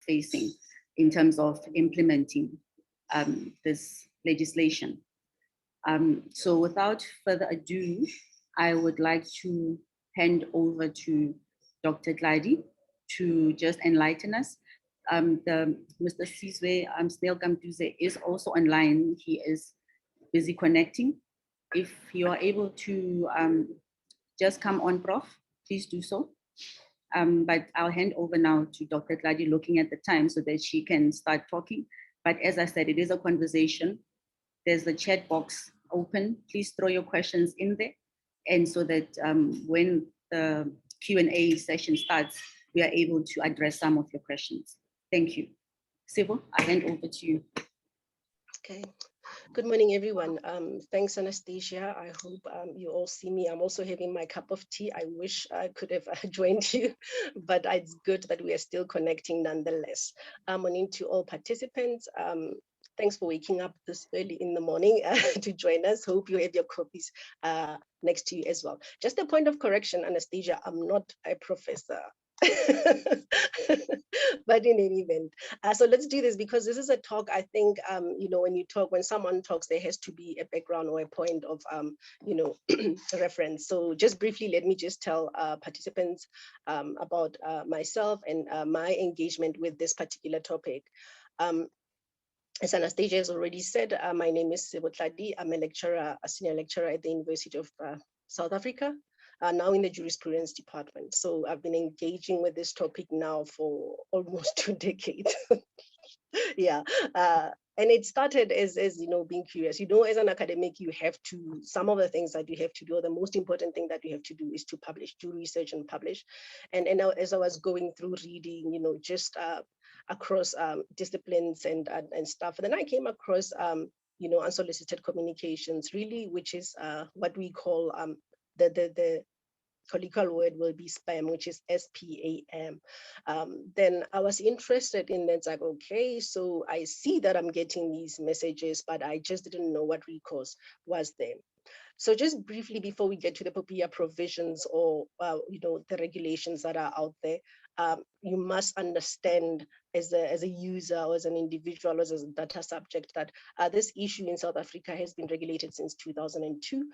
facing in terms of implementing this legislation. So without further ado, I would like to hand over to Dr. Glady to just enlighten us. Mr. Sizwe Snail Kamtuze is also online. He is busy connecting. If you are able to just come on, Prof, please do so. But I'll hand over now to Dr. Glady, looking at the time so that she can start talking. But as I said, it is a conversation. There's the chat box open. Please throw your questions in there. And so that when the Q&A session starts, we are able to address some of your questions. Thank you. Sivo, I hand over to you. Okay. Good morning, everyone. Thanks, Anastasia. I hope you all see me. I'm also having my cup of tea. I wish I could have joined you, but it's good that we are still connecting nonetheless. Morning to all participants. Thanks for waking up this early in the morning to join us. Hope you have your copies next to you as well. Just a point of correction, Anastasia, I'm not a professor. But in any event, so let's do this because this is a talk. I think when someone talks, there has to be a background or a point of reference. So just briefly, let me just tell participants about myself and my engagement with this particular topic. As Anastasia has already said, my name is Sivo Tladi. I'm a lecturer, a senior lecturer at the University of South Africa. Now in the jurisprudence department. So I've been engaging with this topic now for almost 2 decades. Yeah. And it started as being curious. As an academic, you have to, some of the things that you have to do, or the most important thing that you have to do is to publish, do research and publish. And as I was going through reading, just across disciplines and stuff, and then I came across, unsolicited communications, really, which is what we call the colloquial word will be spam, which is SPAM. Then I was interested in that. Like, okay, so I see that I'm getting these messages, but I just didn't know what recourse was there. So just briefly, before we get to the POPIA provisions or the regulations that are out there, you must understand as a user or as an individual or as a data subject that this issue in South Africa has been regulated since 2002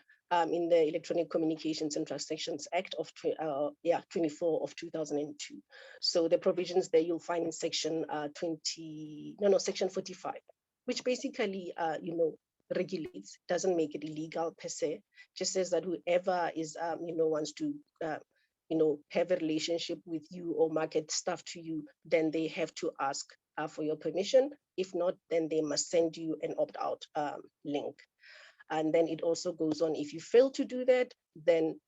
in the Electronic Communications and Transactions Act of 24 of 2002. So the provisions there you'll find in section section 45, which basically regulates, doesn't make it illegal per se, just says that whoever is wants to have a relationship with you or market stuff to you, then they have to ask for your permission. If not, then they must send you an opt-out link. And then it also goes on, if you fail to do that, then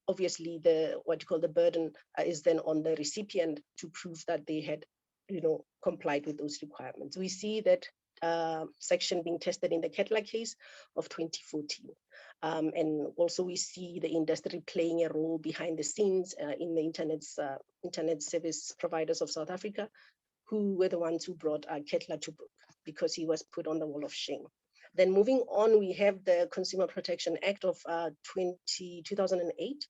obviously what you call the burden is then on the recipient to prove that they had complied with those requirements. We see that section being tested in the Kettler case of 2014. And also we see the industry playing a role behind the scenes in the internet service providers of South Africa, who were the ones who brought Kettler to book because he was put on the wall of shame. Then moving on, we have the Consumer Protection Act of 2008,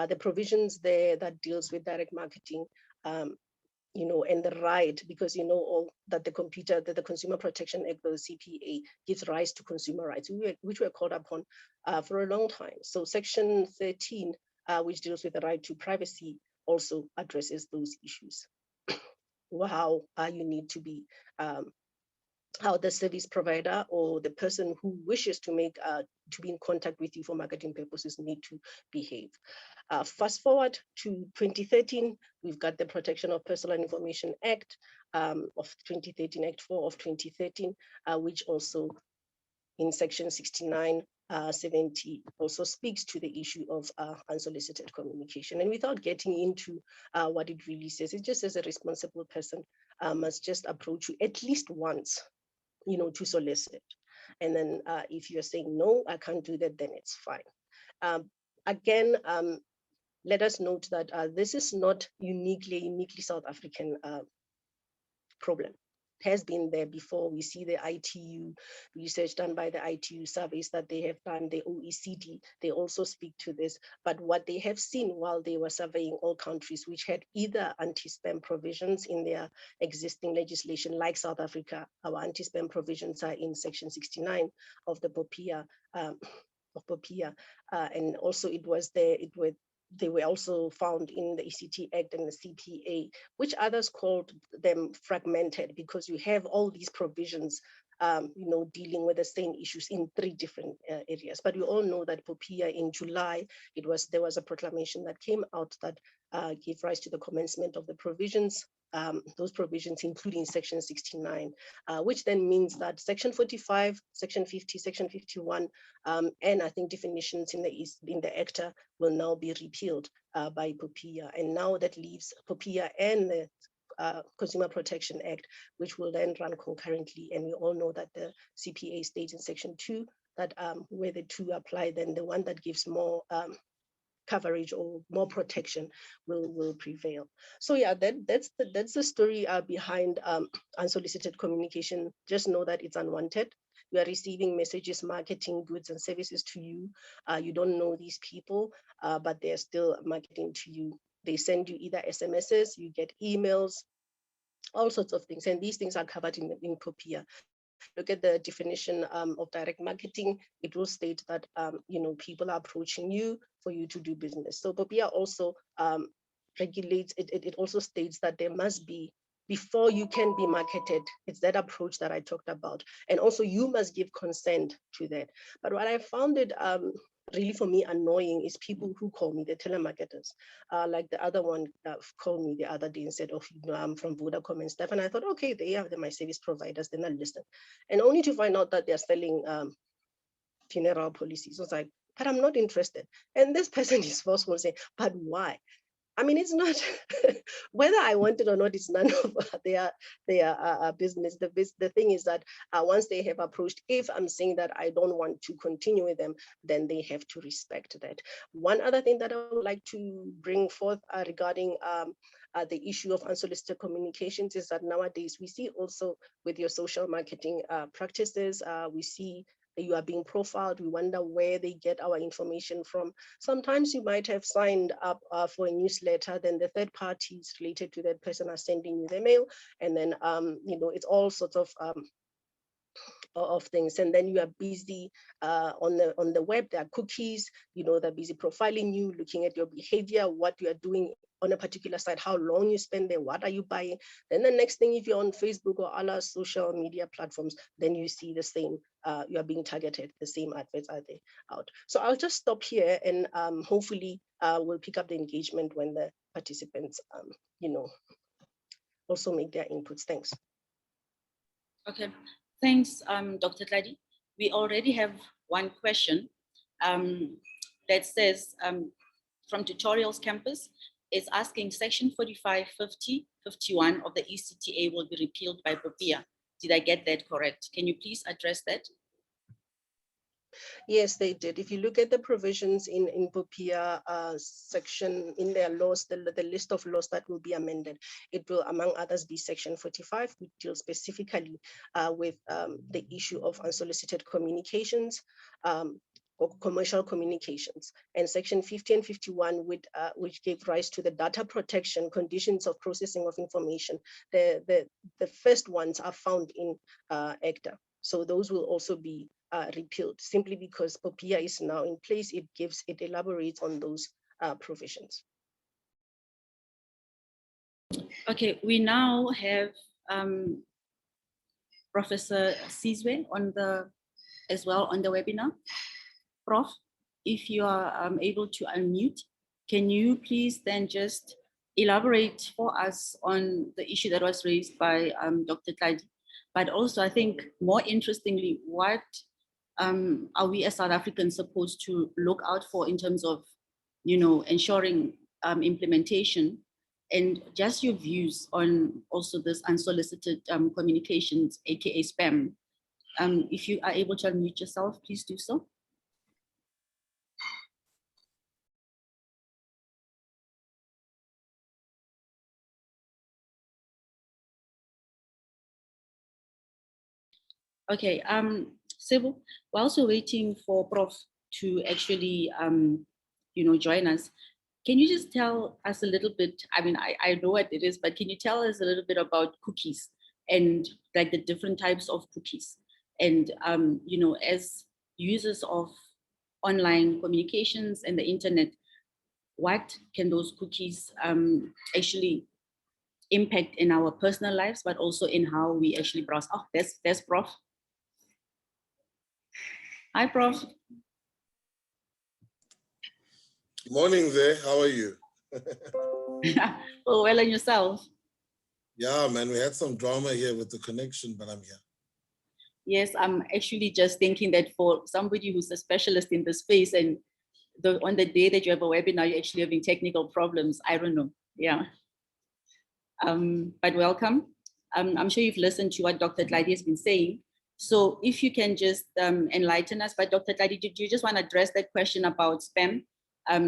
the provisions there that deals with direct marketing, and the right, because all that the Consumer Protection Act, the CPA, gives rise to consumer rights, which were called upon for a long time. So section 13, which deals with the right to privacy, also addresses those issues. How you need to be, how the service provider or the person who wishes to be in contact with you for marketing purposes need to behave. Fast forward to 2013, we've got the Protection of Personal Information Act of 2013, Act 4 of 2013, which also in section 6970 also speaks to the issue of unsolicited communication. And without getting into what it really says, it just says a responsible person must just approach you at least once, to solicit. And then if you're saying, no, I can't do that, then it's fine. Again, let us note that this is not uniquely South African problem. has been there before. We see the ITU research done by the ITU surveys that they have done, the OECD, they also speak to this. But what they have seen while they were surveying all countries which had either anti-spam provisions in their existing legislation, like South Africa, our anti-spam provisions are in section 69 of the POPIA, and also they were also found in the ECT Act and the CPA, which others called them fragmented, because you have all these provisions, dealing with the same issues in 3 different areas. But we all know that POPIA in July, there was a proclamation that came out that gave rise to the commencement of the provisions. Those provisions, including section 69, which then means that section 45, section 50, section 51, and I think definitions in the ACTA will now be repealed by POPIA. And now that leaves POPIA and the Consumer Protection Act, which will then run concurrently. And we all know that the CPA states in section 2 that where the 2 apply, then the one that gives more coverage or more protection will prevail. So yeah, that's the story behind unsolicited communication. Just know that it's unwanted. You are receiving messages, marketing goods and services to you. You don't know these people, but they're still marketing to you. They send you either SMSs, you get emails, all sorts of things. And these things are covered in POPIA. Look at the definition of direct marketing. It will state that people are approaching you for you to do business. So POPIA also regulates it. It also states that there must be, before you can be marketed, it's that approach that I talked about. And also you must give consent to that. But what I found it really for me annoying is people who call me, the telemarketers. Like the other one called me the other day and said, oh, I'm from Vodacom and stuff. And I thought, okay, they're my service providers, then I'll listen. And only to find out that they're selling funeral policies. I was like, but I'm not interested. And this person is forceful saying, but why? I mean, it's not whether I want it or not. It's none of their business. The thing is that once they have approached, if I'm saying that I don't want to continue with them, then they have to respect that. One other thing that I would like to bring forth regarding the issue of unsolicited communications is that nowadays we see also with your social marketing practices, we see you are being profiled. We wonder where they get our information from. Sometimes you might have signed up for a newsletter, then the third parties related to that person are sending you the mail, and then it's all sorts of things, and then you are busy on the web. There are cookies, they're busy profiling you, looking at your behavior, what you are doing on a particular site, how long you spend there, what are you buying. Then the next thing, if you're on Facebook or other social media platforms, then you see the same, you are being targeted, the same adverts are there out. So I'll just stop here, and hopefully we'll pick up the engagement when the participants also make their inputs. Thanks. Okay, thanks, Dr. Tladi. We already have one question that says, from Tutorials Campus, is asking section 45, 50, 51 of the ECTA will be repealed by POPIA. Did I get that correct? Can you please address that? Yes, they did. If you look at the provisions in POPIA section in their laws, the list of laws that will be amended, it will, among others, be section 45, which deals specifically with the issue of unsolicited communications, or commercial communications, and section 50 and 51, which gave rise to the data protection conditions of processing of information. The first ones are found in ACTA. So those will also be repealed, simply because POPIA is now in place. It elaborates on those provisions. Okay, we now have Professor Sizwe as well on the webinar. Prof, if you are able to unmute, can you please then just elaborate for us on the issue that was raised by Dr. Tladi, but also I think more interestingly, what are we as South Africans supposed to look out for in terms of, ensuring implementation, and just your views on also this unsolicited communications, aka spam. If you are able to unmute yourself, please do so. Okay, Sibu, we're also waiting for Prof to actually, join us. Can you just tell us a little bit? I mean, I know what it is, but can you tell us a little bit about cookies and like the different types of cookies? And, as users of online communications and the internet, what can those cookies actually impact in our personal lives, but also in how we actually browse? Oh, there's Prof. Hi, Prof. Morning there, how are you? Oh, well, and yourself? Yeah, man, we had some drama here with the connection, but I'm here. Yes, I'm actually just thinking that for somebody who's a specialist in the space and on the day that you have a webinar, you're actually having technical problems. I don't know. Yeah. But welcome. I'm sure you've listened to what Dr. Tladi has been saying. So if you can just enlighten us, but Dr. Tladi, did you just want to address that question about spam?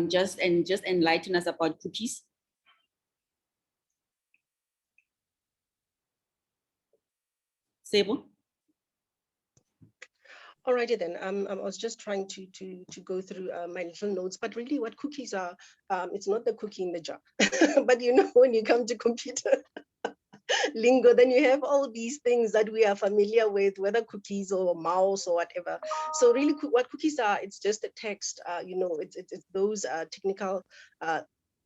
Just enlighten us about cookies. Sebo? Alrighty then. I was just trying to go through my little notes, but really, what cookies are? It's not the cookie in the jar, but when you come to computer lingo, then you have all these things that we are familiar with, whether cookies or mouse or whatever. So really, what cookies are? It's just a text. It's those technical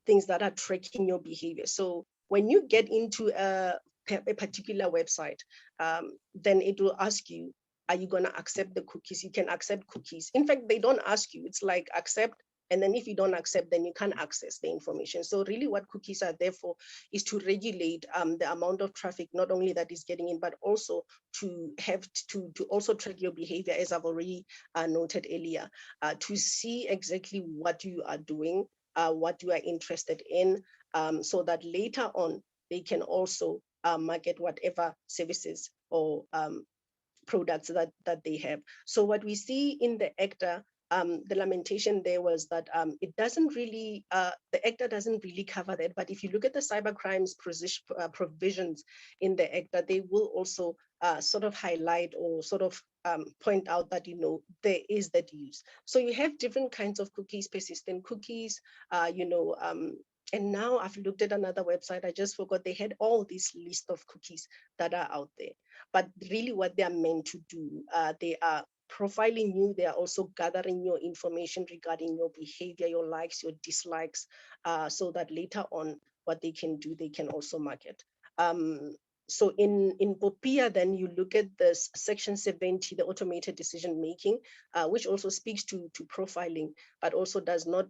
things that are tracking your behavior. So when you get into a particular website, then it will ask you, are you going to accept the cookies? You can accept cookies. In fact, they don't ask you. It's like accept. And then if you don't accept, then you can't access the information. So really what cookies are there for is to regulate the amount of traffic, not only that is getting in, but also to have to also track your behavior, as I've already noted earlier, to see exactly what you are doing, what you are interested in, so that later on, they can also market whatever services or products that they have. So what we see in the ACTA, the lamentation there was that it doesn't really, the ACTA doesn't really cover that. But if you look at the cybercrimes provisions in the ACTA, they will also sort of highlight or sort of point out that, there is that use. So you have different kinds of cookies, persistent cookies, and now I've looked at another website, I just forgot, they had all this list of cookies that are out there. But really what they are meant to do, they are profiling you, they are also gathering your information regarding your behavior, your likes, your dislikes, so that later on what they can do, they can also market. So in POPIA, then you look at this section 70, the automated decision making, which also speaks to profiling, but also does not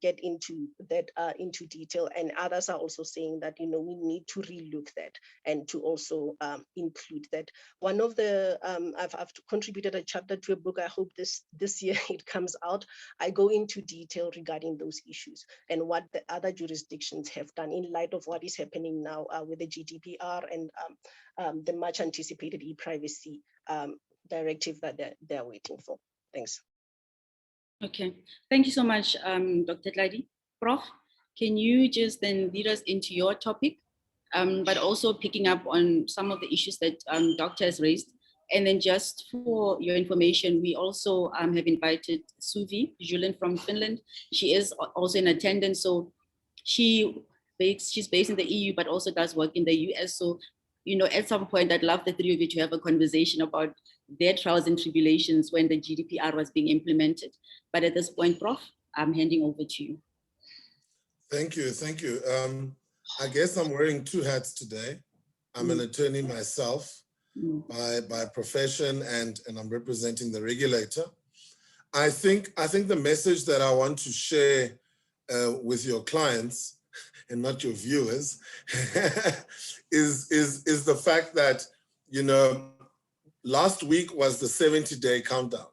get into that into detail. And others are also saying that we need to relook that and to also include that. One of the I've contributed a chapter to a book. I hope this year it comes out. I go into detail regarding those issues and what the other jurisdictions have done in light of what is happening now with the GDPR and the much anticipated e-privacy directive that they're waiting for. Thanks. Okay, thank you so much, Dr. Tladi. Prof, can you just then lead us into your topic, but also picking up on some of the issues that Doctor has raised. And then just for your information, we also have invited Suvi Julin from Finland. She is also in attendance. So she's based in the EU, but also does work in the US. So, at some point, I'd love the three of you to have a conversation about their trials and tribulations when the GDPR was being implemented. But at this point, Prof, I'm handing over to you. Thank you. I guess I'm wearing two hats today. I'm an attorney myself by profession, and I'm representing the regulator. I think the message that I want to share with your clients and not your viewers is the fact that, last week was the 70-day countdown,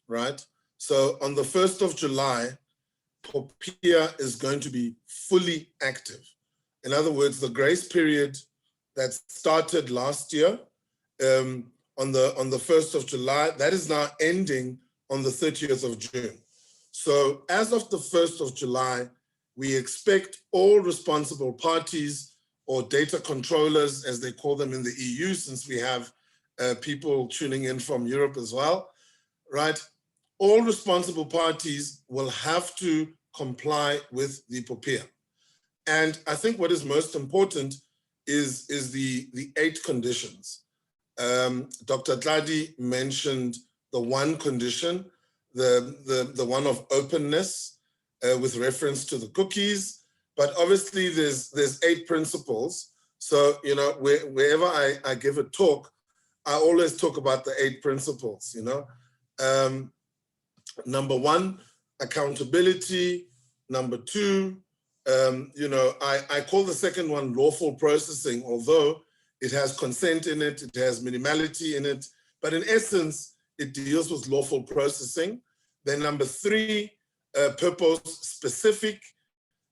right? So on the 1st of July, POPIA is going to be fully active. In other words, the grace period that started last year on the 1st of July, that is now ending on the 30th of June. So as of the 1st of July, we expect all responsible parties or data controllers, as they call them in the EU, since we have people tuning in from Europe as well, right? All responsible parties will have to comply with the POPIA. And I think what is most important is the 8 conditions. Dr. Tladi mentioned the one condition, the one of openness with reference to the cookies, but obviously there's 8 principles. So, you know, wherever I give a talk, I always talk about the 8 principles, you know. Number 1, accountability. Number 2, you know, I call the second one lawful processing, although it has consent in it, it has minimality in it, but in essence, it deals with lawful processing. Then number 3, purpose specific.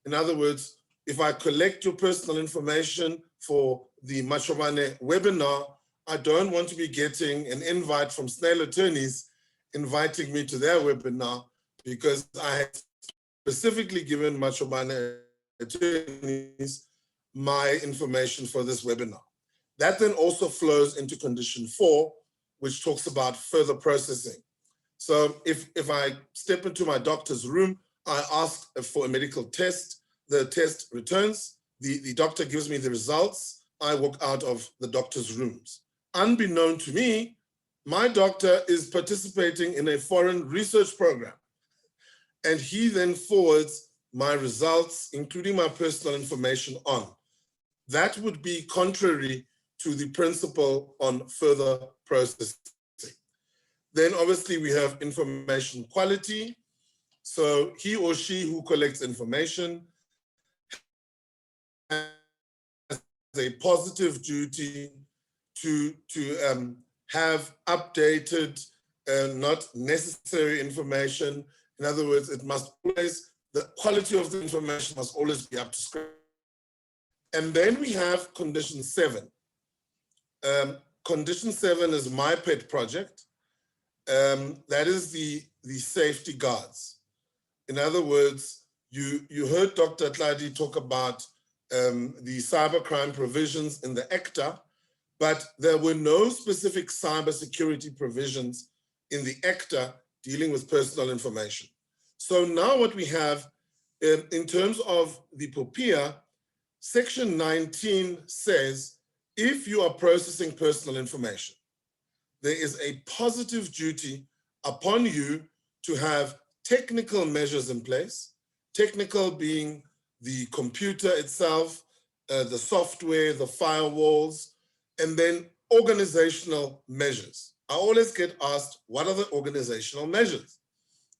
In other words, if I collect your personal information for the Machobane webinar, I don't want to be getting an invite from snail attorneys inviting me to their webinar because I had specifically given Machobane attorneys my information for this webinar. That then also flows into condition 4, which talks about further processing. So if I step into my doctor's room, I ask for a medical test, the test returns, the doctor gives me the results, I walk out of the doctor's rooms. Unbeknown to me, my doctor is participating in a foreign research program. And he then forwards my results, including my personal information on. That would be contrary to the principle on further processing. Then obviously we have information quality. So he or she who collects information has a positive duty to have updated, not necessary information. In other words, it must always, the quality of the information must always be up to scratch. And then we have condition 7. Condition 7 is my pet project. That is the safety guards. In other words, you heard Dr. Tladi talk about the cybercrime provisions in the ACTA, but there were no specific cybersecurity provisions in the ACTA dealing with personal information. So now what we have in terms of the POPIA, Section 19 says, if you are processing personal information, there is a positive duty upon you to have technical measures in place, technical being the computer itself, the software, the firewalls, and then organizational measures. I always get asked, what are the organizational measures?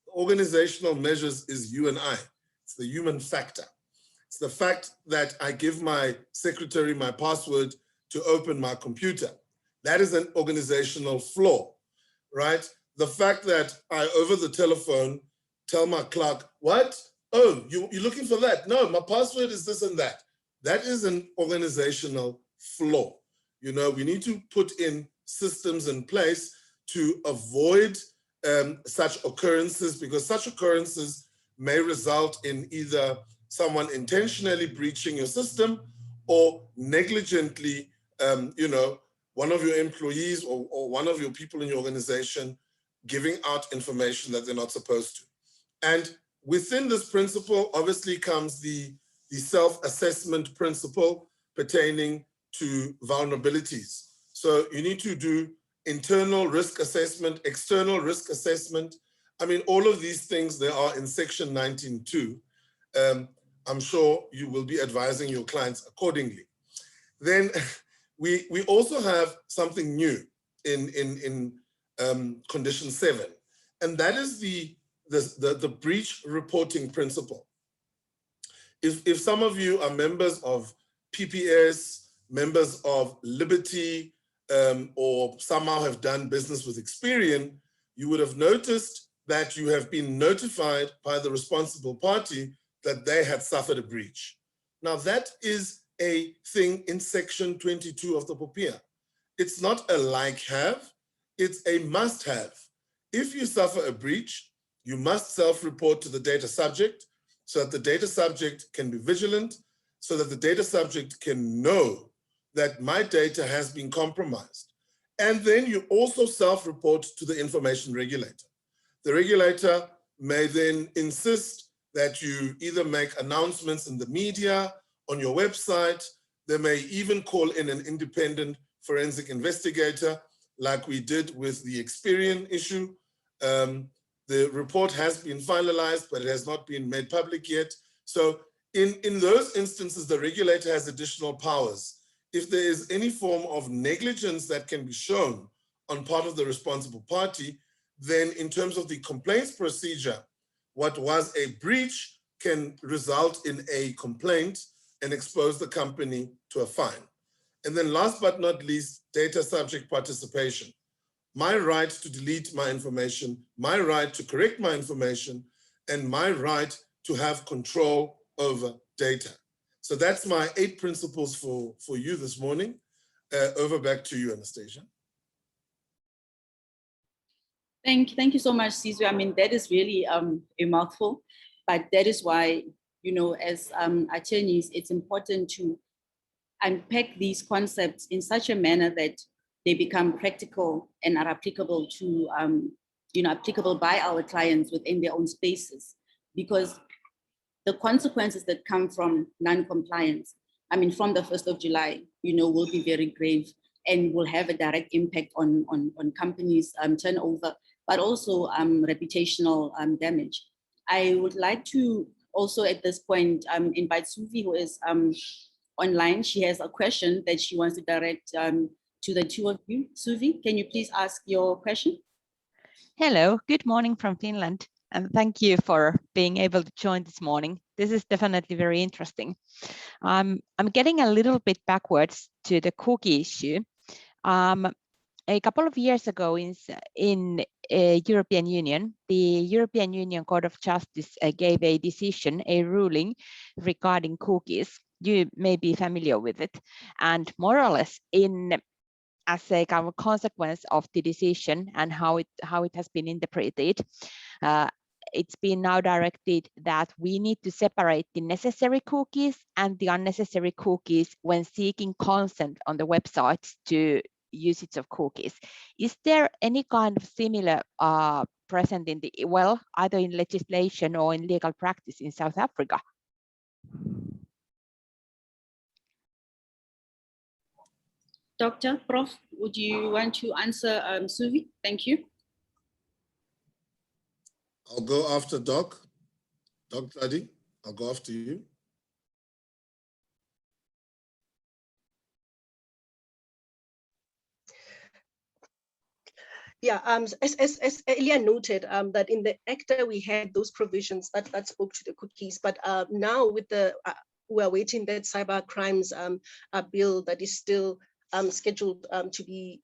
The organizational measures is you and I. It's the human factor. It's the fact that I give my secretary my password to open my computer. That is an organizational flaw, right? The fact that I, over the telephone, tell my clerk, what? Oh, you're looking for that? No, my password is this and that. That is an organizational flaw. You know, we need to put in systems in place to avoid such occurrences, because such occurrences may result in either someone intentionally breaching your system or negligently, you know, one of your employees or one of your people in your organization giving out information that they're not supposed to. And within this principle, obviously comes the self-assessment principle pertaining to vulnerabilities. So you need to do internal risk assessment, external risk assessment. I mean, all of these things, they are in Section 19.2. I'm sure you will be advising your clients accordingly. Then we also have something new in condition 7, and that is the breach reporting principle. If some of you are members of PPS, members of Liberty, or somehow have done business with Experian, you would have noticed that you have been notified by the responsible party that they had suffered a breach. Now that is a thing in Section 22 of the POPIA. It's not a like have, it's a must have. If you suffer a breach, you must self-report to the data subject so that the data subject can be vigilant, so that the data subject can know that my data has been compromised. And then you also self-report to the information regulator. The regulator may then insist that you either make announcements in the media, on your website. They may even call in an independent forensic investigator, like we did with the Experian issue. The report has been finalized, but it has not been made public yet. So in those instances, the regulator has additional powers. If there is any form of negligence that can be shown on part of the responsible party, then in terms of the complaints procedure, what was a breach can result in a complaint and expose the company to a fine. And then last but not least, data subject participation. My right to delete my information, my right to correct my information, and my right to have control over data. So that's my 8 principles for you this morning. Over back to you, Anastasia. Thank you so much, Sizwe. I mean, that is really a mouthful, but that is why, you know, as attorneys, it's important to unpack these concepts in such a manner that they become practical and are applicable to, you know, applicable by our clients within their own spaces. Because the consequences that come from non-compliance, I mean, from the 1st of July, you know, will be very grave and will have a direct impact on companies' turnover, but also reputational damage. I would like to also at this point invite Suvi, who is online. She has a question that she wants to direct to the two of you. Suvi, can you please ask your question? Hello, good morning from Finland, and thank you for being able to join this morning. This is definitely very interesting. I'm getting a little bit backwards to the cookie issue. A couple of years ago in European Union, the European Union Court of Justice gave a decision, a ruling regarding cookies. You may be familiar with it, and more or less as a kind of consequence of the decision and how it has been interpreted, it's been now directed that we need to separate the necessary cookies and the unnecessary cookies when seeking consent on the websites to usage of cookies. Is there any kind of similar present in the, well, either in legislation or in legal practice in South Africa? Dr. Prof, would you want to answer Suvi? Thank you. I'll go after Doc. Doc Tladi, I'll go after you. Yeah, as earlier noted, that in the ACTA we had those provisions that spoke to the cookies, but now with the we're waiting that cyber crimes bill that is still scheduled to be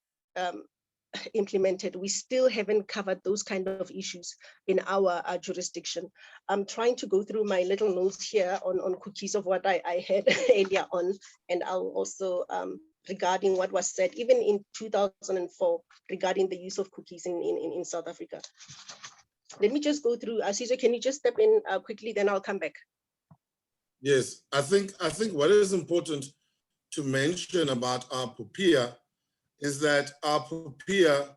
implemented. We still haven't covered those kind of issues in our jurisdiction. I'm trying to go through my little notes here on cookies of what I had earlier on, and I'll also regarding what was said even in 2004 regarding the use of cookies in South Africa. Let me just go through. Cesar, can you just step in quickly, then I'll come back. Yes, I think what is important to mention about our POPIA is that our POPIA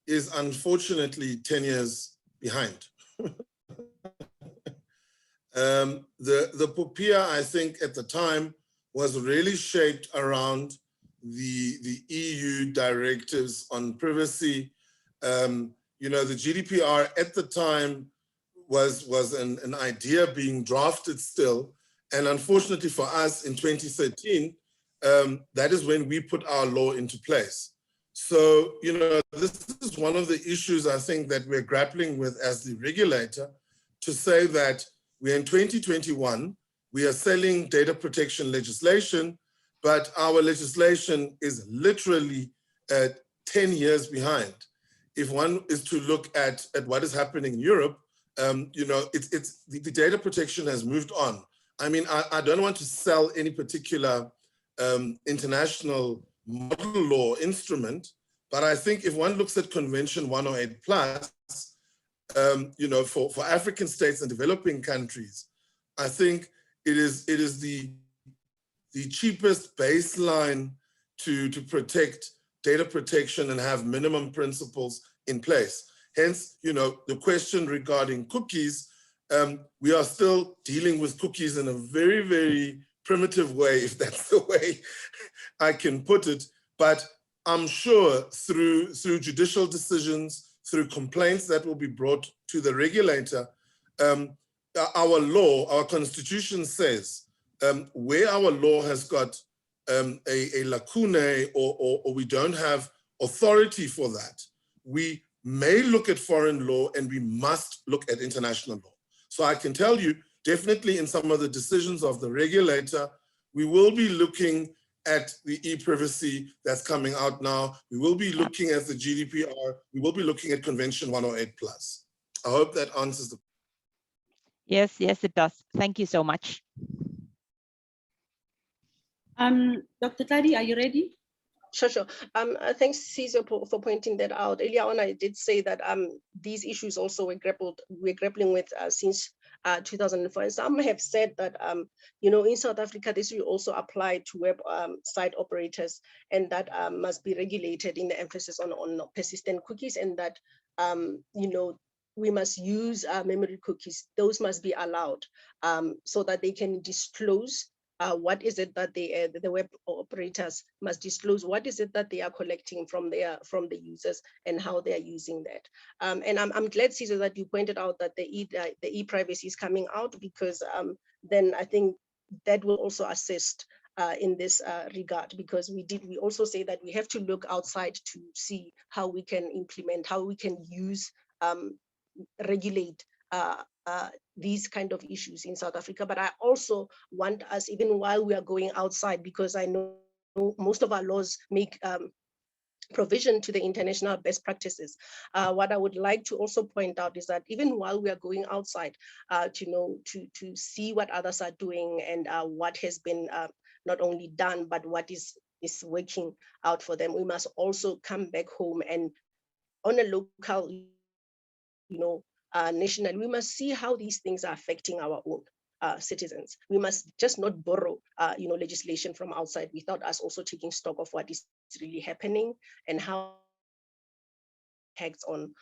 is unfortunately 10 years behind. The POPIA, I think at the time, was really shaped around the EU directives on privacy. You know, the GDPR at the time was an idea being drafted still. And unfortunately for us in 2013, that is when we put our law into place. So, you know, this is one of the issues I think that we're grappling with as the regulator, to say that we're in 2021, we are selling data protection legislation, but our legislation is literally 10 years behind. If one is to look at what is happening in Europe, you know, the data protection has moved on. I mean, I don't want to sell any particular international model law instrument, but I think if one looks at Convention 108 plus, you know, for African states and developing countries, I think it is the cheapest baseline to protect data protection and have minimum principles in place. Hence, the question regarding cookies, we are still dealing with cookies in a very, very primitive way, if that's the way I can put it. But I'm sure through judicial decisions, through complaints that will be brought to the regulator, our law, our constitution says, where our law has got a lacune or we don't have authority for that, we may look at foreign law and we must look at international law. So I can tell you, definitely in some of the decisions of the regulator, we will be looking at the e-privacy that's coming out now. We will be looking at the GDPR. We will be looking at Convention 108 plus. I hope that answers the question. Yes, it does. Thank you so much. Dr. Tadi, are you ready? Sure. Thanks, Caesar, for pointing that out. Earlier on, I did say that these issues also we're grappling with since 2004. And some have said that in South Africa, this will also apply to web site operators, and that must be regulated in the emphasis on persistent cookies, and that we must use memory cookies. Those must be allowed so that they can disclose what is it that the web operators must disclose, what is it that they are collecting from the users and how they are using that. And I'm glad, Caesar, that you pointed out that the e-privacy is coming out, because then I think that will also assist in this regard, because we also say that we have to look outside to see how we can implement, how we can use, regulate these kind of issues in South Africa. But I also want us, even while we are going outside, because I know most of our laws make provision to the international best practices. What I would like to also point out is that even while we are going outside, to see what others are doing and what has been not only done, but what is working out for them, we must also come back home and on a local, national, we must see how these things are affecting our own citizens. We must just not borrow, legislation from outside without us also taking stock of what is really happening and how it impacts on.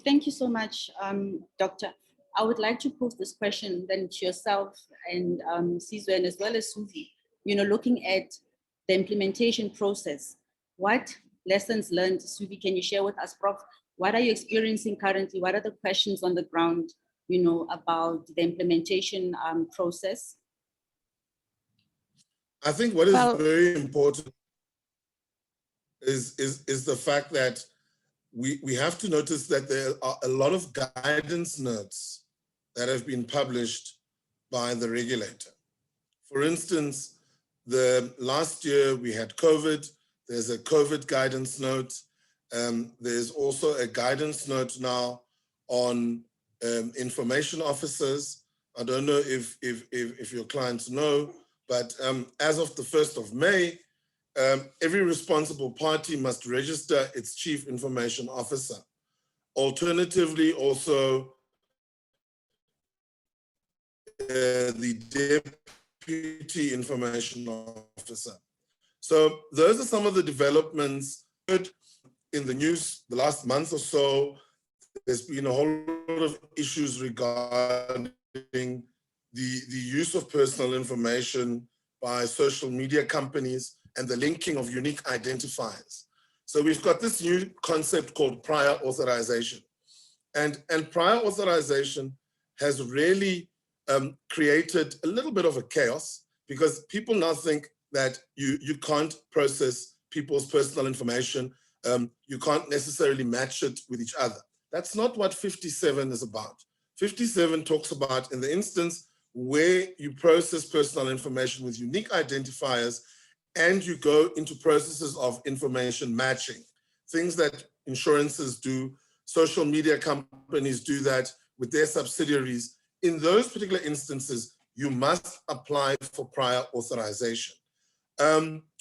Thank you so much, Doctor. I would like to pose this question then to yourself and Sizwe, and as well as Susie. Looking at the implementation process, what lessons learned, Susie, can you share with us, Prof? What are you experiencing currently? What are the questions on the ground, about the implementation process? I think what is very important is the fact that we have to notice that there are a lot of guidance notes that have been published by the regulator. For instance, the last year we had COVID. There's a COVID guidance note. There's also a guidance note now on information officers. I don't know if your clients know, but as of the 1st of May, every responsible party must register its chief information officer. Alternatively, also the deputy information officer. So those are some of the developments in the news the last month or so. There's been a whole lot of issues regarding the use of personal information by social media companies and the linking of unique identifiers. So we've got this new concept called prior authorization. And prior authorization has really created a little bit of a chaos, because people now think that you can't process people's personal information. You can't necessarily match it with each other. That's not what 57 is about. 57 talks about in the instance where you process personal information with unique identifiers and you go into processes of information matching, things that insurances do, social media companies do that with their subsidiaries. In those particular instances, you must apply for prior authorization.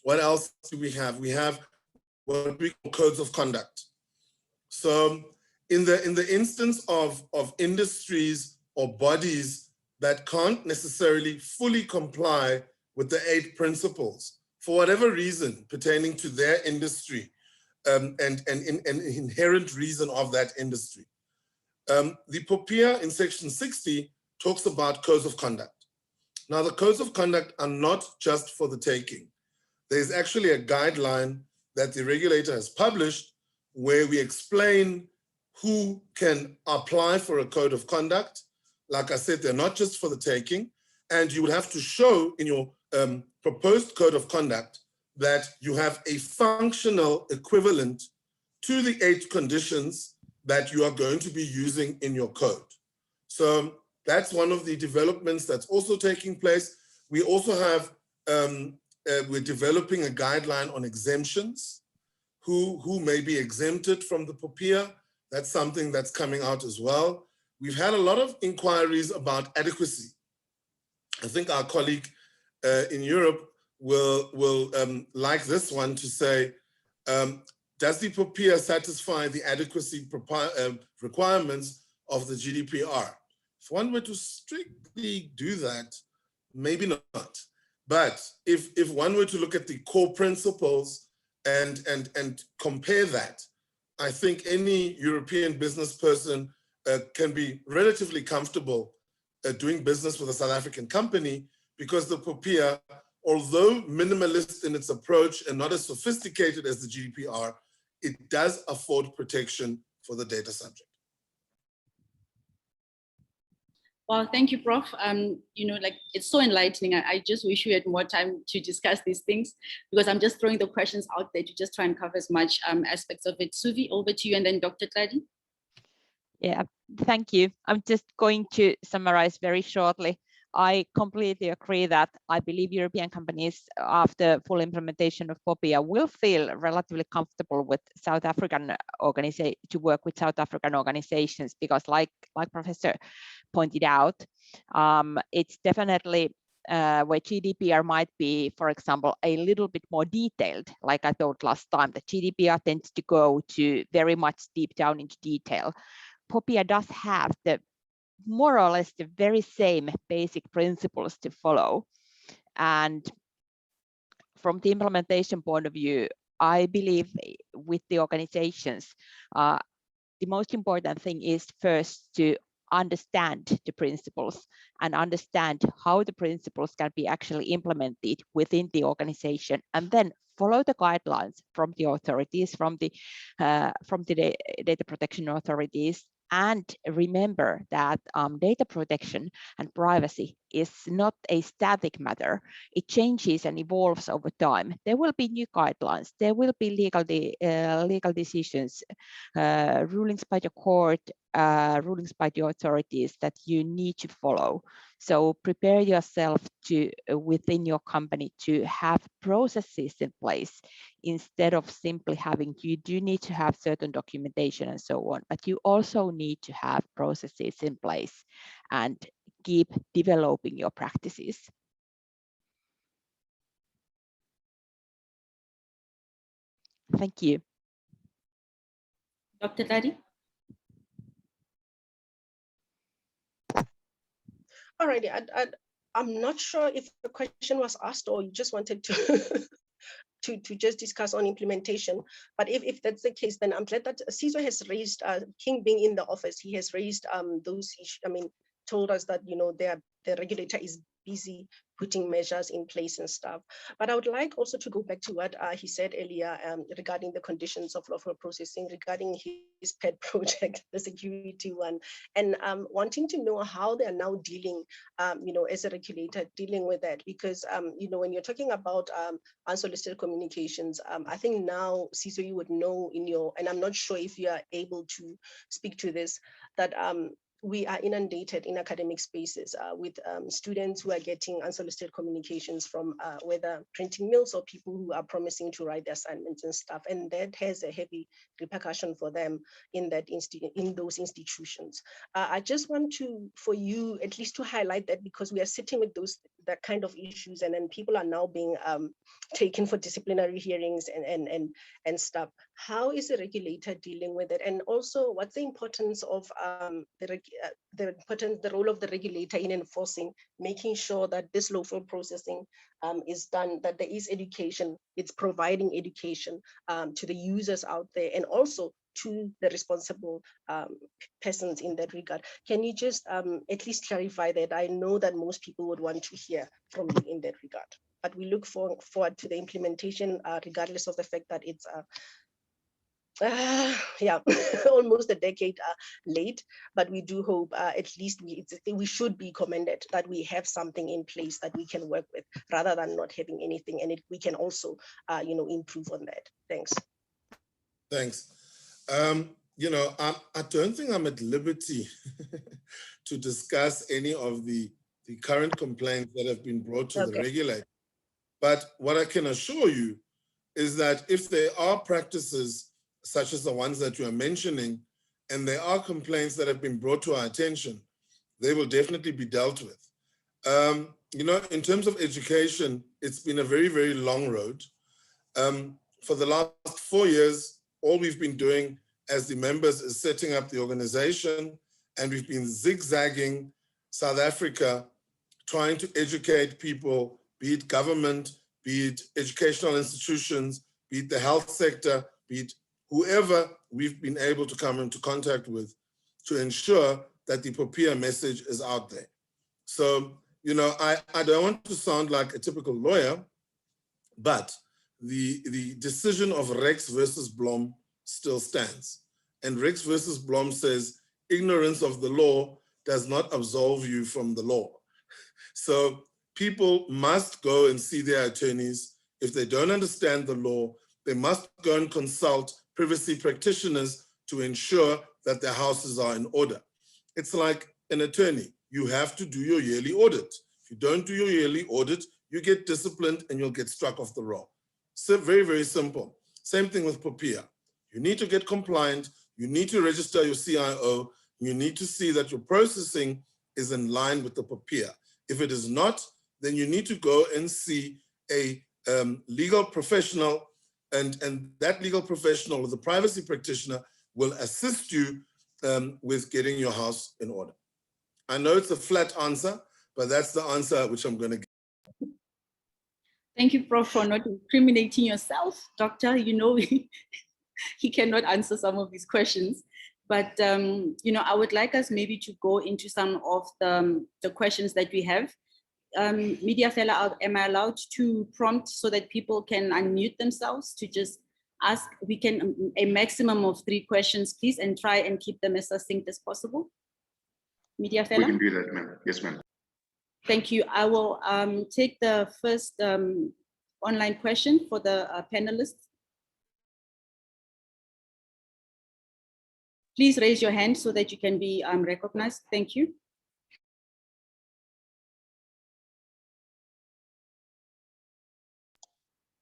What else do we have? We have what we call codes of conduct. So in the instance of industries or bodies that can't necessarily fully comply with the 8 principles for whatever reason pertaining to their industry and inherent reason of that industry. The POPIA in section 60 talks about codes of conduct. Now, the codes of conduct are not just for the taking. There's actually a guideline that the regulator has published where we explain who can apply for a code of conduct. Like I said, they're not just for the taking, and you will have to show in your proposed code of conduct that you have a functional equivalent to the 8 conditions that you are going to be using in your code. So that's one of the developments that's also taking place. We also have, we're developing a guideline on exemptions, who may be exempted from the POPIA. That's something that's coming out as well. We've had a lot of inquiries about adequacy. I think our colleague in Europe will like this one to say, does the POPIA satisfy the adequacy requirements of the GDPR? If one were to strictly do that, maybe not. But if one were to look at the core principles and compare that, I think any European business person can be relatively comfortable doing business with a South African company, because the POPIA, although minimalist in its approach and not as sophisticated as the GDPR, it does afford protection for the data subject. Well, thank you, Prof. You know, like, it's so enlightening. I just wish we had more time to discuss these things, because I'm just throwing the questions out there to just try and cover as much aspects of it. Suvi, over to you, and then Dr. Tladi. Yeah, thank you. I'm just going to summarize very shortly. I completely agree that I believe European companies, after full implementation of POPIA, will feel relatively comfortable with South African to work with South African organizations, because like Professor pointed out, it's definitely where GDPR might be, for example, a little bit more detailed. Like I thought last time, the GDPR tends to go to very much deep down into detail. POPIA does have the more or less the very same basic principles to follow. And from the implementation point of view, I believe with the organizations, the most important thing is first to understand the principles and understand how the principles can be actually implemented within the organization, and then follow the guidelines from the authorities, from the data protection authorities. And remember that data protection and privacy is not a static matter. It changes and evolves over time. There will be new guidelines. There will be legal decisions, rulings by the court, rulings by the authorities that you need to follow. So prepare yourself to, within your company, to have processes in place instead of simply having, you do need to have certain documentation and so on, but you also need to have processes in place and keep developing your practices. Thank you. Dr. Tladi? All righty, I'm not sure if the question was asked or you just wanted to to just discuss on implementation. But if that's the case, then I'm glad that CISO has raised, King being in the office, he has raised those issues. I mean, told us that, you know, the regulator is busy putting measures in place and stuff. But I would like also to go back to what he said earlier regarding the conditions of lawful processing, regarding his pet project, the security one, and wanting to know how they are now dealing, you know, as a regulator, dealing with that. Because, you know, when you're talking about unsolicited communications, I think now, CISO, you would know in your, and I'm not sure if you are able to speak to this, that we are inundated in academic spaces with students who are getting unsolicited communications from whether printing mills or people who are promising to write their assignments and stuff. And that has a heavy repercussion for them in that in those institutions. I just want for you at least to highlight that, because we are sitting with that kind of issues, and then people are now being taken for disciplinary hearings and stuff. how is the regulator dealing with it? And also, what's the importance of the role of the regulator in enforcing, making sure that this lawful processing is done, that there is education, it's providing education to the users out there, and also to the responsible persons in that regard. Can you just at least clarify that? I know that most people would want to hear from you in that regard, but we look forward to the implementation, regardless of the fact that it's yeah, almost a decade late, but we do hope at least we should be commended that we have something in place that we can work with, rather than not having anything, and we can also improve on that. Thanks. Thanks. I don't think I'm at liberty to discuss any of the current complaints that have been brought to the regulator. But what I can assure you is that if there are practices such as the ones that you are mentioning, and there are complaints that have been brought to our attention, they will definitely be dealt with. In terms of education, it's been a very, very long road. For the last 4 years, all we've been doing as the members is setting up the organization, and we've been zigzagging South Africa, trying to educate people, be it government, be it educational institutions, be it the health sector, be it whoever we've been able to come into contact with, to ensure that the POPIA message is out there. So, I don't want to sound like a typical lawyer, but the decision of Rex versus Blom still stands. And Rex versus Blom says, ignorance of the law does not absolve you from the law. So people must go and see their attorneys. If they don't understand the law, they must go and consult privacy practitioners to ensure that their houses are in order. It's like an attorney. You have to do your yearly audit. If you don't do your yearly audit, you get disciplined and you'll get struck off the roll. So very, very simple. Same thing with POPIA. You need to get compliant. You need to register your CIO. You need to see that your processing is in line with the POPIA. If it is not, then you need to go and see a legal professional, and that legal professional or the privacy practitioner will assist you with getting your house in order. I know it's a flat answer, but that's the answer which I'm going to give. Thank you, Prof, for not incriminating yourself. Doctor, he cannot answer some of these questions. But, I would like us maybe to go into some of the questions that we have. Media Fella, am I allowed to prompt so that people can unmute themselves to just ask? We can a maximum of 3 questions, please, and try and keep them as succinct as possible. Media Fella? We can do that, ma'am. Yes, ma'am. Thank you. I will take the first online question for the panelists. Please raise your hand so that you can be recognized. Thank you.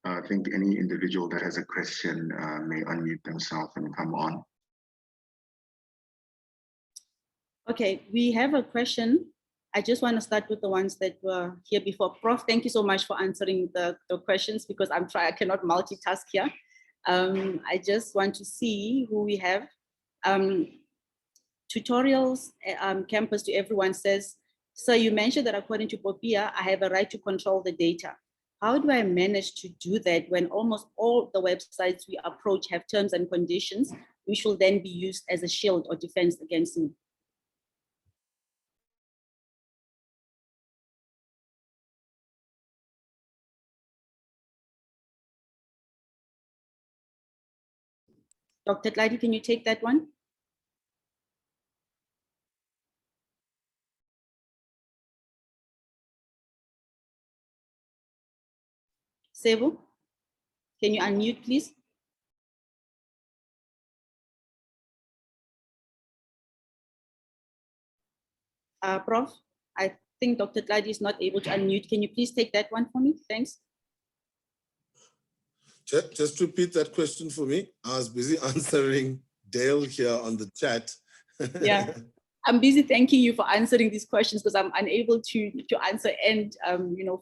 I think any individual that has a question may unmute themselves and come on. Okay, we have a question. I just want to start with the ones that were here before. Prof, thank you so much for answering the questions, because I cannot multitask here. I just want to see who we have. Tutorials Campus to Everyone says, so you mentioned that according to POPIA, I have a right to control the data. How do I manage to do that when almost all the websites we approach have terms and conditions, which will then be used as a shield or defense against me? Dr. Tladi, can you take that one? Sevu, can you unmute, please? Prof, I think Dr. Tladi is not able to unmute. Can you please take that one for me? Thanks. Just repeat that question for me. I was busy answering Dale here on the chat. Yeah. I'm busy thanking you for answering these questions because I'm unable to answer and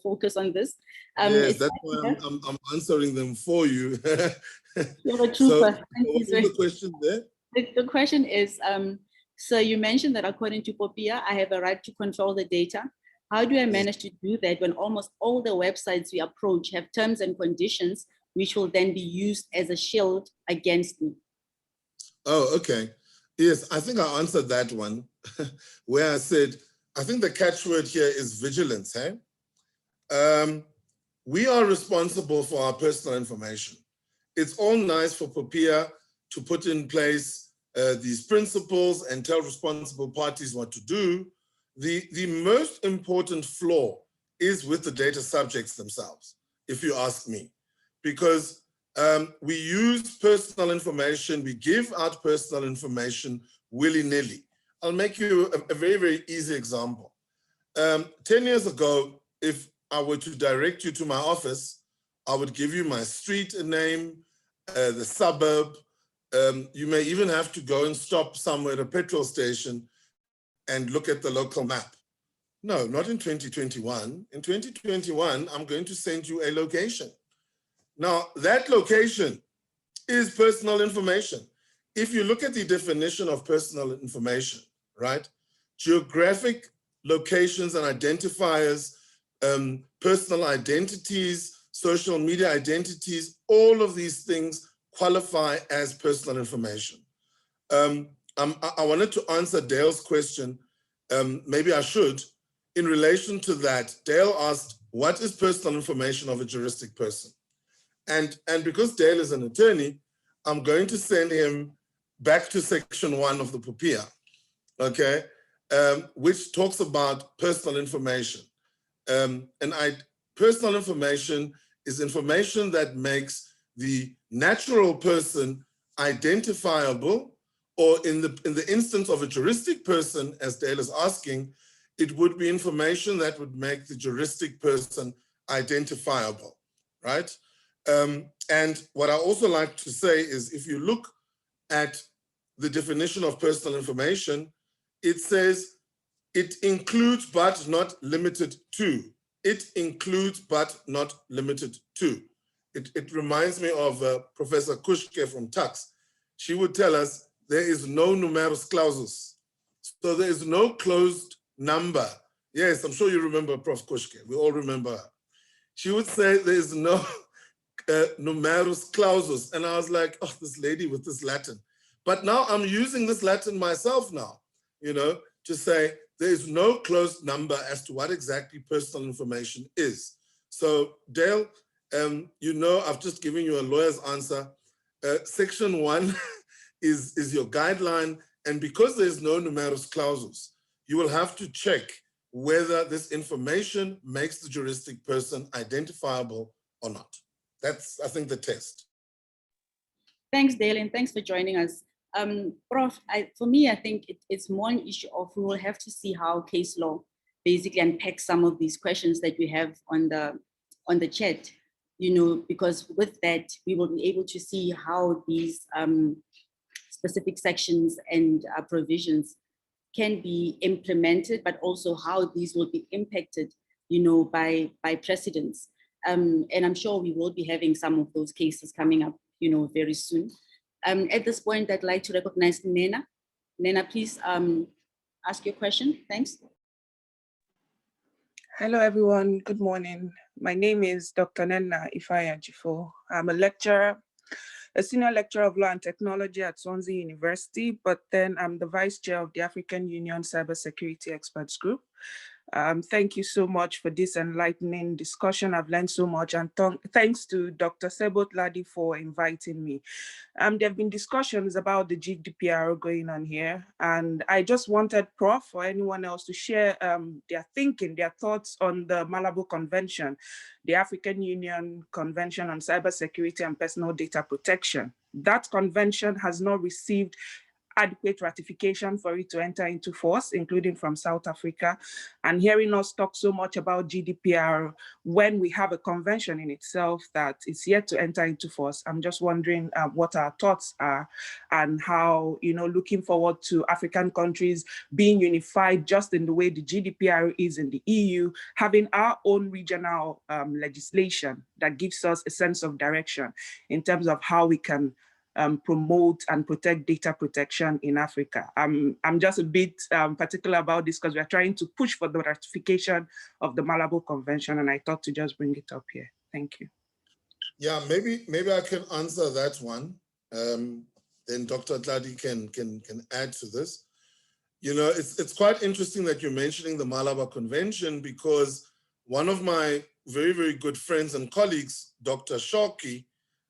focus on this. Yes, that's why I'm answering them for you. You're a So trooper. what is the question there? The question is, so you mentioned that according to POPIA, I have a right to control the data. How do I manage to do that when almost all the websites we approach have terms and conditions which will then be used as a shield against me? Oh, okay. Yes, I think I answered that one where I said, I think the catchword here is vigilance. We are responsible for our personal information. It's all nice for POPIA to put in place these principles and tell responsible parties what to do. The most important flaw is with the data subjects themselves, if you ask me, because we use personal information, we give out personal information willy-nilly. I'll make you a very, very easy example. 10 years ago, if I were to direct you to my office, I would give you my street name, the suburb. You may even have to go and stop somewhere at a petrol station and look at the local map. No, not in 2021. In 2021, I'm going to send you a location. Now, that location is personal information. If you look at the definition of personal information, right? Geographic locations and identifiers, personal identities, social media identities, all of these things qualify as personal information. I wanted to answer Dale's question, maybe I should. In relation to that, Dale asked, what is personal information of a juristic person? And because Dale is an attorney, I'm going to send him back to section 1 of the POPIA, okay, which talks about personal information. Personal information is information that makes the natural person identifiable, or in the instance of a juristic person, as Dale is asking, it would be information that would make the juristic person identifiable, right? And what I also like to say is, if you look at the definition of personal information, it says it includes but not limited to. It includes but not limited to. It reminds me of Professor Kuschke from Tux. She would tell us there is no numerus clausus. So there is no closed number. Yes, I'm sure you remember Prof. Kuschke. We all remember her. She would say there is no numerus clausus. And I was like, oh, this lady with this Latin. But now I'm using this Latin myself now, to say there is no closed number as to what exactly personal information is. So Dale, I've just given you a lawyer's answer. Section 1 is your guideline. And because there's no numerus clausus, you will have to check whether this information makes the juristic person identifiable or not. That's, I think, the test. Thanks, Dale, and thanks for joining us. Prof, for me, I think it's more an issue of we will have to see how case law basically unpacks some of these questions that we have on the chat, because with that, we will be able to see how these specific sections and provisions can be implemented, but also how these will be impacted, by precedents. And I'm sure we will be having some of those cases coming up, very soon. At this point, I'd like to recognize Nena. Nena, please ask your question. Thanks. Hello, everyone. Good morning. My name is Dr. Nena Ifeanyi-Jifo. I'm a senior lecturer of law and technology at Swansea University, but then I'm the vice chair of the African Union Cybersecurity Experts Group. Thank you so much for this enlightening discussion. I've learned so much, and thanks to Dr. Sebot Ladi for inviting me. There have been discussions about the GDPR going on here, and I just wanted Prof or anyone else to share their thinking, their thoughts on the Malabo Convention, the African Union Convention on Cybersecurity and Personal Data Protection. That convention has not received adequate ratification for it to enter into force, including from South Africa. And hearing us talk so much about GDPR when we have a convention in itself that is yet to enter into force, I'm just wondering what our thoughts are and how, looking forward to African countries being unified just in the way the GDPR is in the EU, having our own regional legislation that gives us a sense of direction in terms of how we can promote and protect data protection in Africa. I'm just a bit particular about this because we're trying to push for the ratification of the Malabo Convention, and I thought to just bring it up here. Thank you. Yeah, maybe I can answer that one. Then Dr. Tladi can add to this. It's quite interesting that you're mentioning the Malabo Convention, because one of my very, very good friends and colleagues, Dr. Shoki,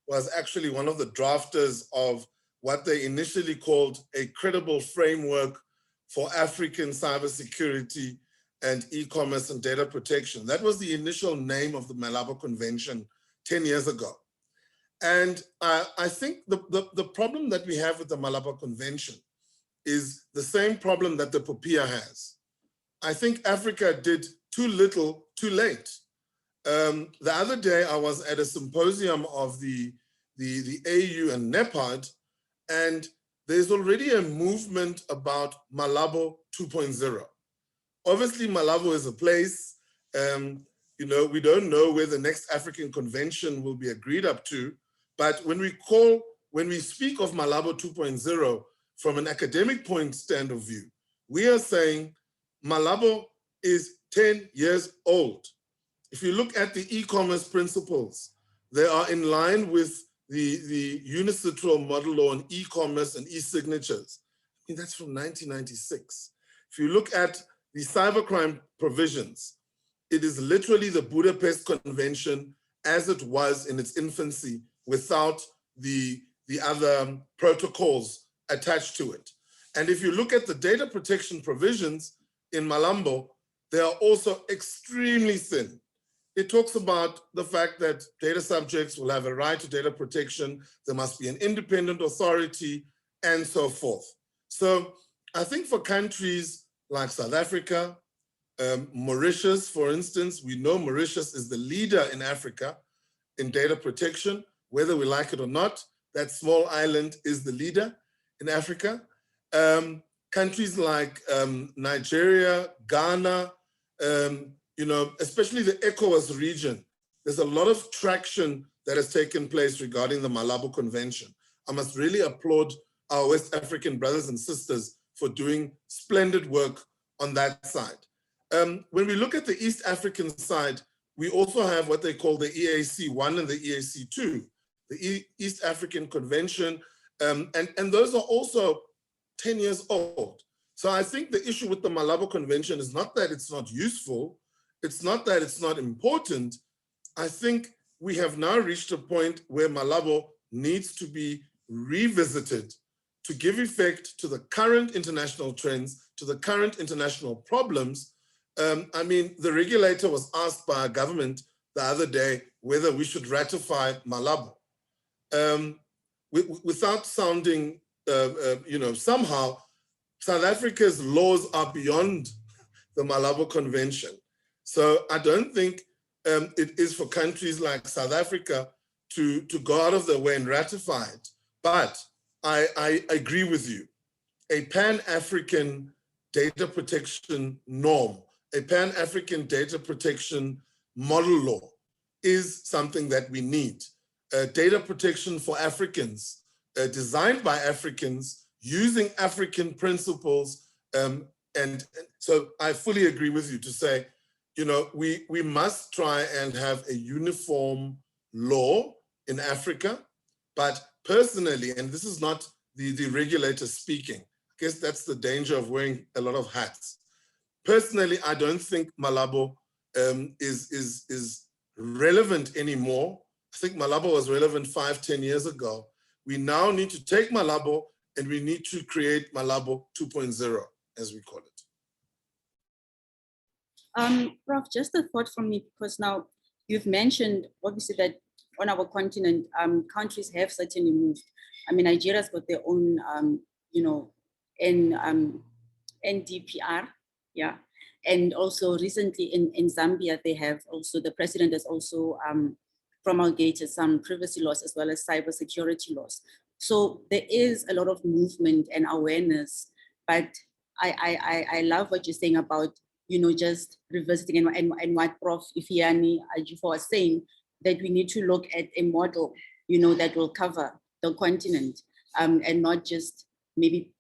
was actually one of the drafters of what they initially called a credible framework for African cybersecurity and e-commerce and data protection. That was the initial name of the Malabo Convention 10 years ago. And I think the problem that we have with the Malabo Convention is the same problem that the POPIA has. I think Africa did too little, too late. The other day, I was at a symposium of the AU and NEPAD, and there's already a movement about Malabo 2.0. Obviously, Malabo is a place, we don't know where the next African convention will be agreed up to, but when we speak of Malabo 2.0, from an academic stand of view, we are saying Malabo is 10 years old. If you look at the e-commerce principles, they are in line with the UNICITRAL model law on e-commerce and e-signatures. I mean, that's from 1996. If you look at the cybercrime provisions, it is literally the Budapest Convention as it was in its infancy without the other protocols attached to it. And if you look at the data protection provisions in Malabo, they are also extremely thin. It talks about the fact that data subjects will have a right to data protection, there must be an independent authority, and so forth. So I think for countries like South Africa, Mauritius, for instance, we know Mauritius is the leader in Africa in data protection, whether we like it or not, that small island is the leader in Africa. Countries like Nigeria, Ghana, especially the ECOWAS region, there's a lot of traction that has taken place regarding the Malabo Convention. I must really applaud our West African brothers and sisters for doing splendid work on that side. When we look at the East African side, we also have what they call the EAC1 and the EAC2, the East African Convention, and those are also 10 years old. So I think the issue with the Malabo Convention is not that it's not useful, it's not that it's not important. I think we have now reached a point where Malabo needs to be revisited to give effect to the current international trends, to the current international problems. I mean, the regulator was asked by a government the other day whether we should ratify Malabo. Without sounding, somehow, South Africa's laws are beyond the Malabo Convention. So I don't think it is for countries like South Africa to go out of their way and ratify it. But I agree with you. A Pan-African data protection norm, a Pan-African data protection model law is something that we need. Data protection for Africans, designed by Africans, using African principles. And so I fully agree with you to say, we must try and have a uniform law in Africa, but personally, and this is not the regulator speaking, I guess that's the danger of wearing a lot of hats. Personally, I don't think Malabo is relevant anymore. I think Malabo was relevant 5-10 years ago. We now need to take Malabo and we need to create Malabo 2.0, as we call it. Prof, just a thought from me, because now you've mentioned obviously that on our continent, countries have certainly moved. I mean, Nigeria's got their own in NDPR, yeah. And also recently in Zambia, they have also, the president has also promulgated some privacy laws as well as cybersecurity laws. So there is a lot of movement and awareness, but I love what you're saying about, just revisiting and what Prof. Ifeanyi Ejiofor was saying, that we need to look at a model, that will cover the continent and not just maybe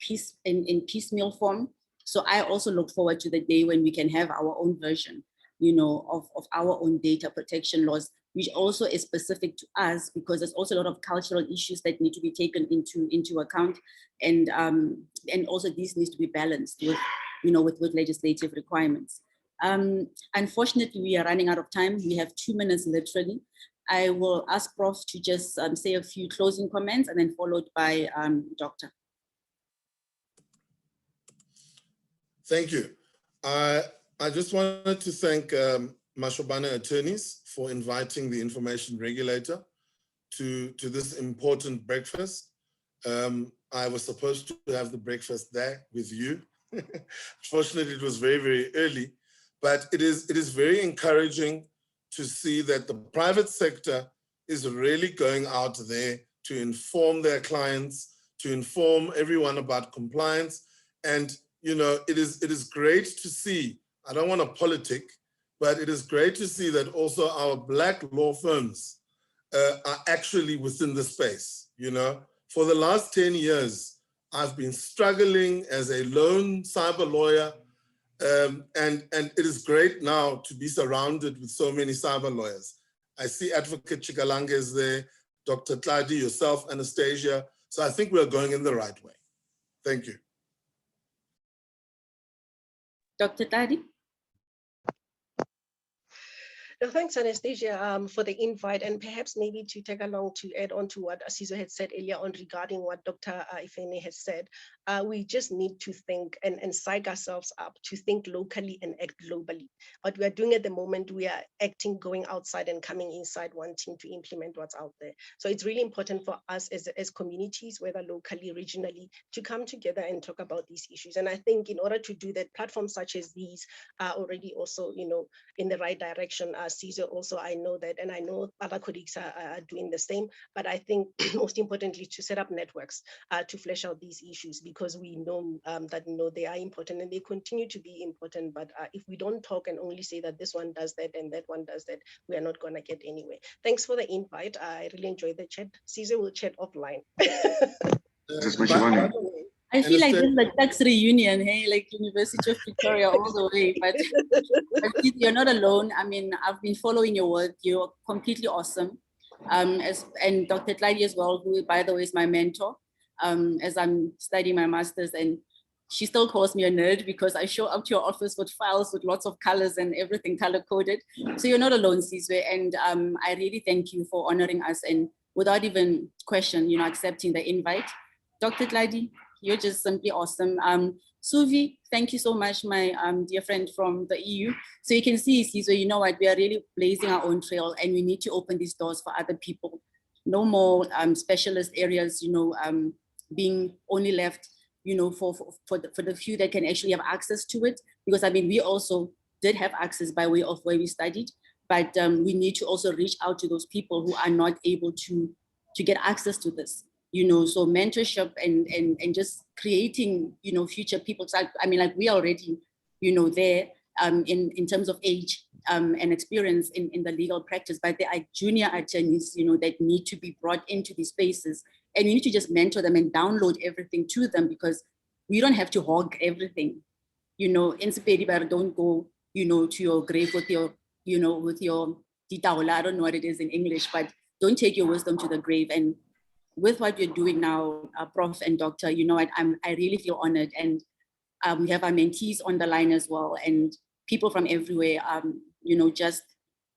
in piecemeal form. So I also look forward to the day when we can have our own version, of our own data protection laws, which also is specific to us, because there's also a lot of cultural issues that need to be taken into account. And also these needs to be balanced with legislative requirements. Unfortunately, we are running out of time. We have 2 minutes literally. I will ask Prof to just say a few closing comments and then followed by Dr. Thank you. I just wanted to thank Mashobana Attorneys for inviting the information regulator to this important breakfast. I was supposed to have the breakfast there with you. Fortunately, it was very, very early, but it is very encouraging to see that the private sector is really going out there to inform their clients, to inform everyone about compliance. And it is great to see, I don't want to politic, but it is great to see that also our Black law firms are actually within the space. For the last 10 years, I've been struggling as a lone cyber lawyer, and it is great now to be surrounded with so many cyber lawyers. I see Advocate Chikalange is there, Dr. Tladi, yourself, Anastasia. So I think we're going in the right way. Thank you. Dr. Tladi? Thanks, Anastasia, for the invite, and perhaps maybe to tag along to add on to what Asizo had said earlier on regarding what Dr. Ifeanyi has said. We just need to think and psych ourselves up to think locally and act globally. What we are doing at the moment, we are acting, going outside and coming inside, wanting to implement what's out there. So it's really important for us as communities, whether locally, regionally, to come together and talk about these issues. And I think in order to do that, platforms such as these are already also, in the right direction. Caesar also, I know that, and I know other colleagues are doing the same, but I think most importantly to set up networks to flesh out these issues, because we know that they are important and they continue to be important, but if we don't talk and only say that this one does that and that one does that, we are not going to get anywhere. Thanks for the invite. I really enjoyed the chat. Caesar will chat offline. I feel like this is a tax reunion, hey, like University of Victoria all the way, but you're not alone. I mean, I've been following your work. You're completely awesome. And Dr. Tladi as well, who, by the way, is my mentor as I'm studying my master's, and she still calls me a nerd because I show up to your office with files with lots of colors and everything color coded. So you're not alone, Sizwe, and I really thank you for honoring us and without even question, accepting the invite. Dr. Tladi, you're just simply awesome. Suvi, thank you so much, my dear friend from the EU. So you can see, Sizwe, you know what, we are really blazing our own trail and we need to open these doors for other people. No more specialist areas, being only left, for the few that can actually have access to it. Because I mean, we also did have access by way of where we studied, but we need to also reach out to those people who are not able to get access to this. So mentorship and just creating, future people. So I mean, like we are already, there in terms of age and experience in the legal practice, but there are junior attorneys, that need to be brought into these spaces, and you need to just mentor them and download everything to them, because we don't have to hog everything. In Sepedi, don't go, to your grave with your, with your titaola. I don't know what it is in English, but don't take your wisdom to the grave. And with what you're doing now, Prof and Doctor, I really feel honored, and we have our mentees on the line as well, and people from everywhere, just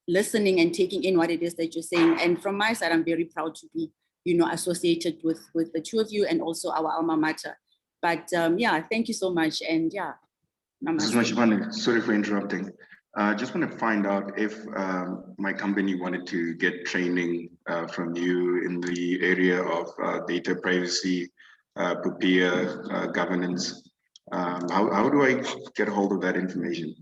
listening and taking in what it is that you're saying. And from my side, I'm very proud to be, associated with the two of you and also our alma mater. But yeah, thank you so much. And yeah. Sorry for interrupting. I just want to find out if my company wanted to get training from you in the area of data privacy, POPIA governance. How do I get a hold of that information?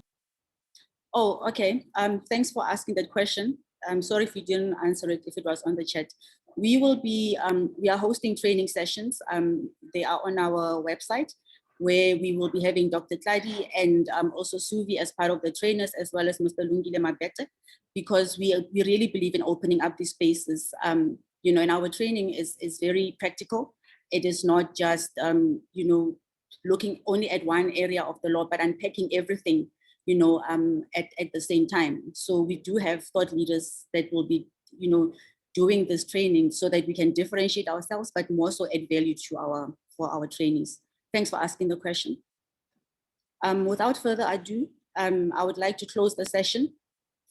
Oh, okay. Thanks for asking that question. I'm sorry if we didn't answer it, if it was on the chat. We will be, we are hosting training sessions. They are on our website, where we will be having Dr. Tladi and also Suvi as part of the trainers, as well as Mr. Lungile Mabete, because we really believe in opening up these spaces. You know, and our training is very practical. It is not just, you know, looking only at one area of the law, but unpacking everything, you know, at the same time. So we do have thought leaders that will be, you know, doing this training so that we can differentiate ourselves, but more so add value to for our trainees. Thanks for asking the question. Without further ado, I would like to close the session.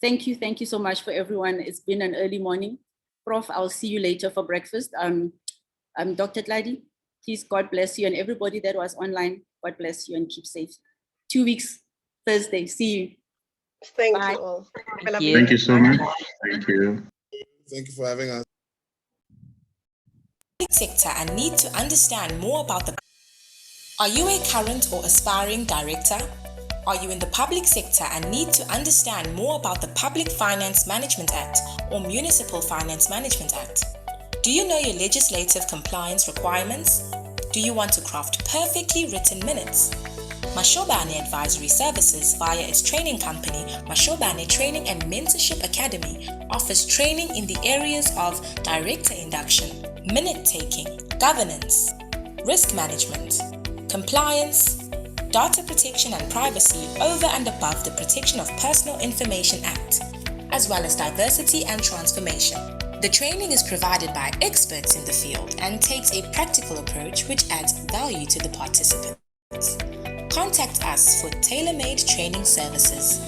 Thank you so much for everyone. It's been an early morning. Prof, I'll see you later for breakfast. Dr. Tladi, please, God bless you, and everybody that was online, God bless you and keep safe. 2 weeks, Thursday, see you. Thank Bye. you all. Thank you so much. Thank you. Thank you for having us. Sector and need to understand more about the. Are you a current or aspiring director? Are you in the public sector and need to understand more about the Public Finance Management Act or Municipal Finance Management Act? Do you know your legislative compliance requirements? Do you want to craft perfectly written minutes? Mashobane Advisory Services, via its training company, Mashobane Training and Mentorship Academy, offers training in the areas of director induction, minute taking, governance, risk management, compliance, data protection and privacy over and above the Protection of Personal Information Act, as well as diversity and transformation. The training is provided by experts in the field and takes a practical approach which adds value to the participants. Contact us for tailor-made training services.